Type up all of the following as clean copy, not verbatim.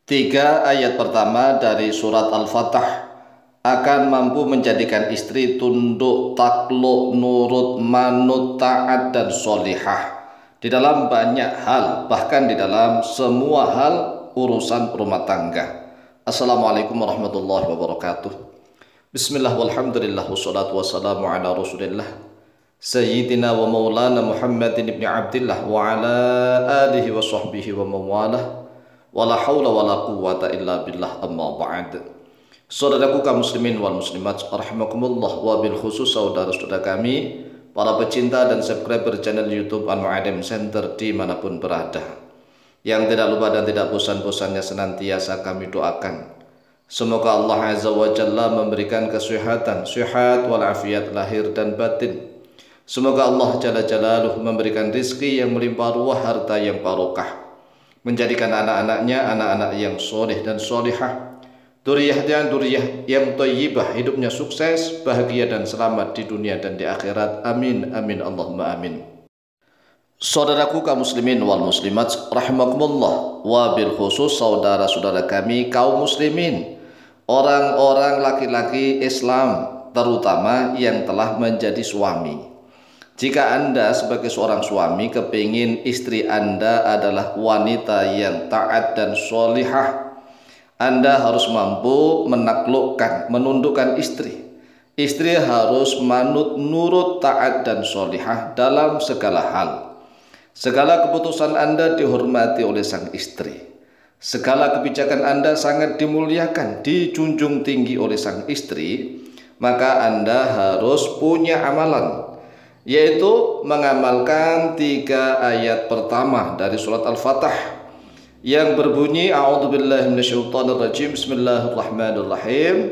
Tiga ayat pertama dari surat Al-Fatah akan mampu menjadikan istri tunduk, takluk, nurut, manut, taat, dan solihah di dalam banyak hal, bahkan di dalam semua hal urusan rumah tangga. Assalamualaikum warahmatullahi wabarakatuh. Bismillah walhamdulillah wassalatu wassalamu ala rasulillah Sayyidina wa maulana Muhammadin ibn Abdillah wa ala alihi wa sahbihi wa mawalah wala hawla wala quwwata illa billah amma ba'd. Saudaraku kaum muslimin wal muslimat rahimakumullah, wa bil khusus saudara-saudara kami para pecinta dan subscriber channel YouTube Al-Mu'alim Center dimanapun berada, yang tidak lupa dan tidak bosan-bosannya senantiasa kami doakan semoga Allah Azza wa Jalla memberikan kesehatan, sehat walafiat lahir dan batin. Semoga Allah Jalla Jalaluh memberikan rizki yang melimpah ruah, harta yang barokah, menjadikan anak-anaknya anak-anak yang soleh dan solihah, duriyahnya duriyah yang thayyibah, hidupnya sukses, bahagia dan selamat di dunia dan di akhirat. Amin amin Allahumma amin. Saudaraku kaum muslimin wal muslimat rahimakumullah, wa bil khusus saudara-saudara kami kaum muslimin, orang-orang laki-laki Islam terutama yang telah menjadi suami. Jika Anda sebagai seorang suami kepingin istri Anda adalah wanita yang taat dan solihah, Anda harus mampu menaklukkan, menundukkan istri. Istri harus manut, nurut, taat dan solihah dalam segala hal. Segala keputusan Anda dihormati oleh sang istri. Segala kebijakan Anda sangat dimuliakan, dijunjung tinggi oleh sang istri. Maka Anda harus punya amalan, yaitu mengamalkan tiga ayat pertama dari surat Al-Fatah yang berbunyi a'udzubillahi minasyaitonirrajim, bismillahirrahmanirrahim,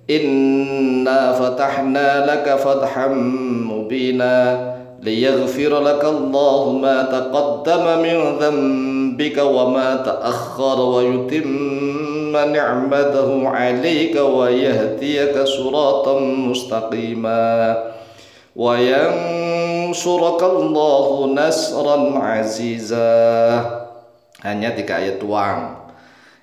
inna fatahna laka fatham mubina liyaghfira laka Allahu ma taqaddama min dhanbika wa ma ta'akhkhara wa yutimma ni'matahu 'alaika wa yahdiyaka siratan mustaqima wa yansurukallahu nasran aziza. Hanya tiga ayat doang.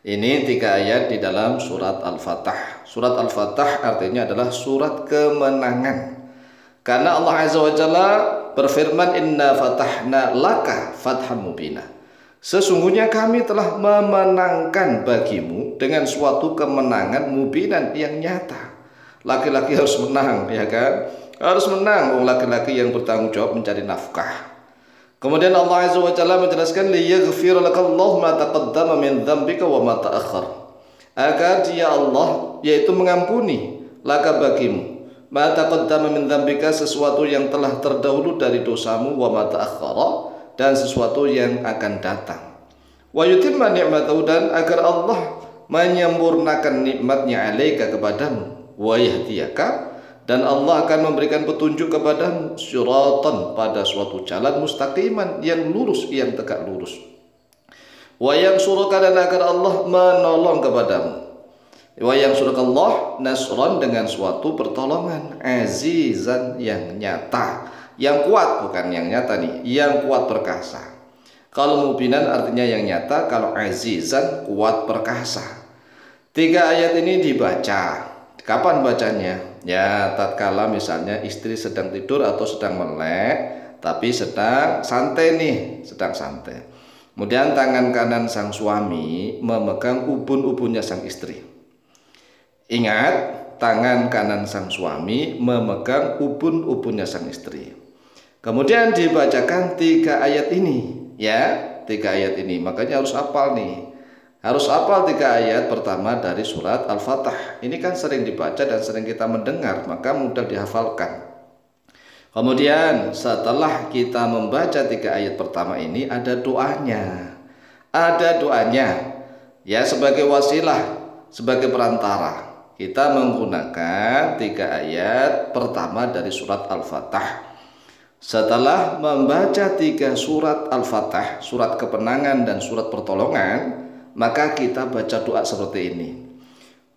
Ini tiga ayat di dalam surat Al-Fatah. Surat Al-Fatah artinya adalah surat kemenangan, karena Allah Azza wa Jalla berfirman, inna fatahna laka fatham mubina, sesungguhnya kami telah memenangkan bagimu dengan suatu kemenangan mubinan yang nyata. Laki-laki harus menang, ya kan? Harus menang, laki-laki yang bertanggung jawab mencari nafkah. Kemudian Allah Azza wa Jalla menjelaskan, liyaghfir lakallahu ma taqaddama min dzambika wa ma ta'akhkhar, agar dia Allah yaitu mengampuni laka bagimu ma taqaddama min dzambika, sesuatu yang telah terdahulu dari dosamu, wa ma ta'akhkhara, dan sesuatu yang akan datang, wa yutimma ni'matahu, dan agar Allah menyempurnakan nikmatnya alaika kepadamu, wa yahdiyaka, dan Allah akan memberikan petunjuk kepada siratan, pada suatu jalan mustaqiman, yang lurus, yang tegak lurus, wa yansuruka, dan agar Allah menolong kepadamu, wa yansurukallah nasran, dengan suatu pertolongan, azizan, yang nyata, yang kuat, bukan yang nyata nih, yang kuat perkasa. Kalau mubinan artinya yang nyata, kalau azizan kuat perkasa. Tiga ayat ini dibaca. Kapan bacanya? Ya, tatkala misalnya istri sedang tidur atau sedang melek, tapi sedang santai nih, sedang santai. Kemudian tangan kanan sang suami memegang ubun-ubunnya sang istri. Ingat, tangan kanan sang suami memegang ubun-ubunnya sang istri. Kemudian dibacakan tiga ayat ini, ya, tiga ayat ini. Makanya harus hafal nih. Harus hafal tiga ayat pertama dari surat Al-Fatah. Ini kan sering dibaca dan sering kita mendengar, maka mudah dihafalkan. Kemudian setelah kita membaca tiga ayat pertama ini, ada doanya. Ada doanya, ya, sebagai wasilah, sebagai perantara. Kita menggunakan tiga ayat pertama dari surat Al-Fatah. Setelah membaca tiga surat Al-Fatah, surat kemenangan dan surat pertolongan, maka kita baca doa seperti ini.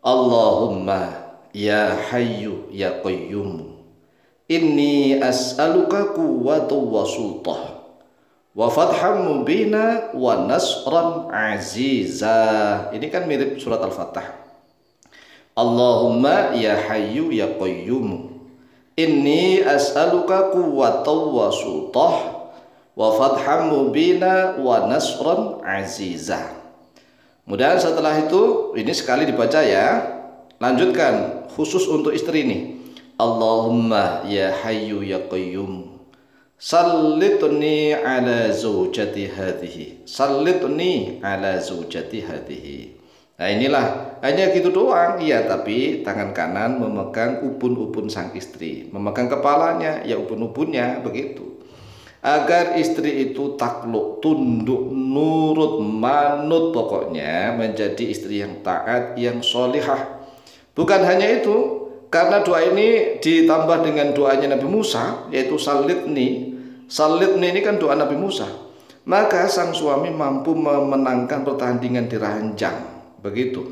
Allahumma ya hayyu ya qayyum, inni as'aluka quwwata wa sultah wa fatham mubina wa nasran aziza. Ini kan mirip surat Al-Fatah. Allahumma ya hayyu ya qayyum inni as'aluka quwwatan wa sultah wa fatham mubina wa nasran aziza. Kemudian setelah itu ini sekali dibaca ya. Lanjutkan khusus untuk istri ini. Allahumma ya hayyu ya qayyum sallitni ala zawjati hadhihi. Sallitni ala zawjati hadhihi. Nah inilah, hanya gitu doang. Iya, tapi tangan kanan memegang ubun-ubun sang istri, memegang kepalanya, ya ubun-ubunnya begitu. Agar istri itu takluk, tunduk, nurut, manut, pokoknya menjadi istri yang taat, yang solihah. Bukan hanya itu, karena doa ini ditambah dengan doanya Nabi Musa, yaitu sallitni. Sallitni ini kan doa Nabi Musa. Maka sang suami mampu memenangkan pertandingan di ranjang. Begitu.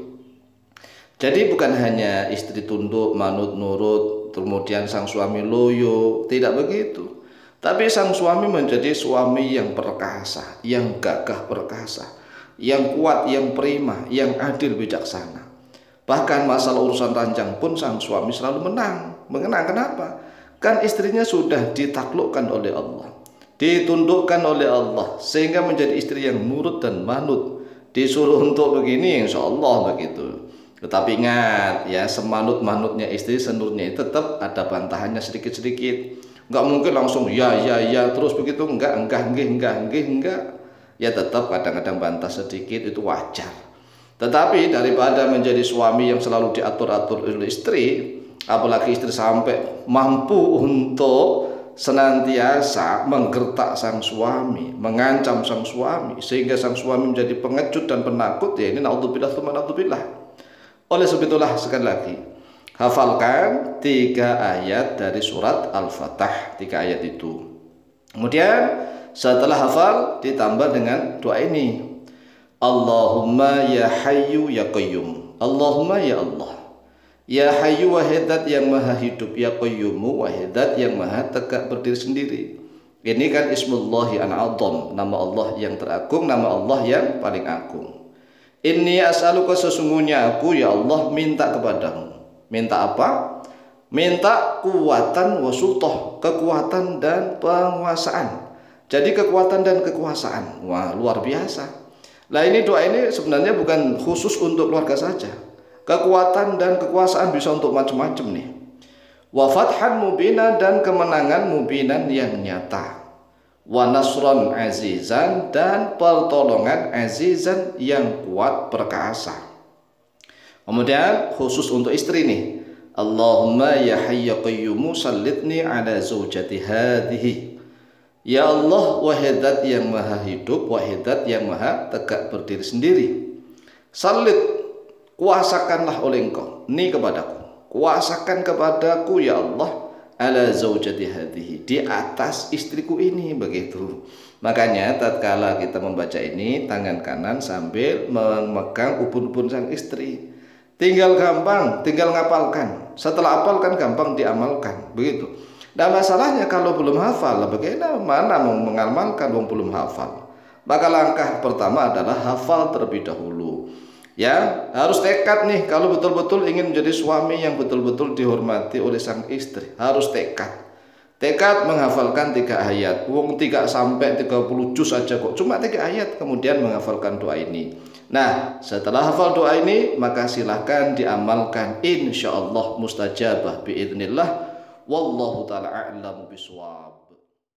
Jadi bukan hanya istri tunduk, manut, nurut, kemudian sang suami loyo, tidak begitu. Tapi sang suami menjadi suami yang perkasa, yang gagah perkasa, yang kuat, yang prima, yang adil bijaksana. Bahkan masalah urusan ranjang pun sang suami selalu menang. Mengenang kenapa? Kan istrinya sudah ditaklukkan oleh Allah, ditundukkan oleh Allah, sehingga menjadi istri yang nurut dan manut. Disuruh untuk begini, insya Allah begitu. Tetapi ingat ya, semanut-manutnya istri, senurnya tetap ada bantahannya sedikit-sedikit. Enggak mungkin langsung ya terus begitu, enggak. Ya tetap kadang-kadang bantah sedikit, itu wajar. Tetapi daripada menjadi suami yang selalu diatur-atur oleh istri, apalagi istri sampai mampu untuk senantiasa menggertak sang suami, mengancam sang suami, sehingga sang suami menjadi pengecut dan penakut, ya ini naudzubillah tsumma naudzubillah. Oleh sebab itulah sekali lagi, hafalkan 3 ayat dari surat Al-Fatah, 3 ayat itu. Kemudian setelah hafal ditambah dengan doa ini. Allahumma ya hayyu ya qayyum. Allahumma ya Allah, ya hayyu wahidat yang maha hidup, ya qayyumu wahidat yang maha tegak berdiri sendiri. Ini kan ismullahi an-a'zam, nama Allah yang teragung, nama Allah yang paling agung. Inni as'aluka, sesungguhnya aku ya Allah minta kepadamu. Minta apa? Minta kuwatan wa sultah, kekuatan dan penguasaan. Jadi kekuatan dan kekuasaan, wah luar biasa. Nah ini doa ini sebenarnya bukan khusus untuk keluarga saja. Kekuatan dan kekuasaan bisa untuk macam-macam nih. Wa fathan mubina, dan kemenangan mubinan yang nyata. Wa nasron azizan, dan pertolongan azizan yang kuat perkasa. Kemudian khusus untuk istri nih. Allahumma ya hayya qayyumu sallitni ala zawjati hadhihi. Ya Allah, wahidat yang maha hidup, wahidat yang maha tegak berdiri sendiri. Salit, kuasakanlah oleh engkau ini kepadaku, kuasakan kepadaku ya Allah, ala zaujati hadhihi, di atas istriku ini, begitu. Makanya tatkala kita membaca ini, tangan kanan sambil memegang ubun-ubun sang istri. Tinggal gampang, tinggal ngapalkan. Setelah hafal kan gampang diamalkan, begitu. Nah masalahnya kalau belum hafal, bagaimana mau mengamalkan wong belum hafal? Maka langkah pertama adalah hafal terlebih dahulu. Ya, harus tekad nih kalau betul-betul ingin menjadi suami yang betul-betul dihormati oleh sang istri. Harus tekad. Tekad menghafalkan 3 ayat. Wong 3 sampai 30 juz aja kok. Cuma 3 ayat kemudian menghafalkan doa ini. Nah, setelah hafal doa ini maka silahkan diamalkan. Insyaallah mustajabah biidznillah. Wallahu ta'ala a'lam bishawab.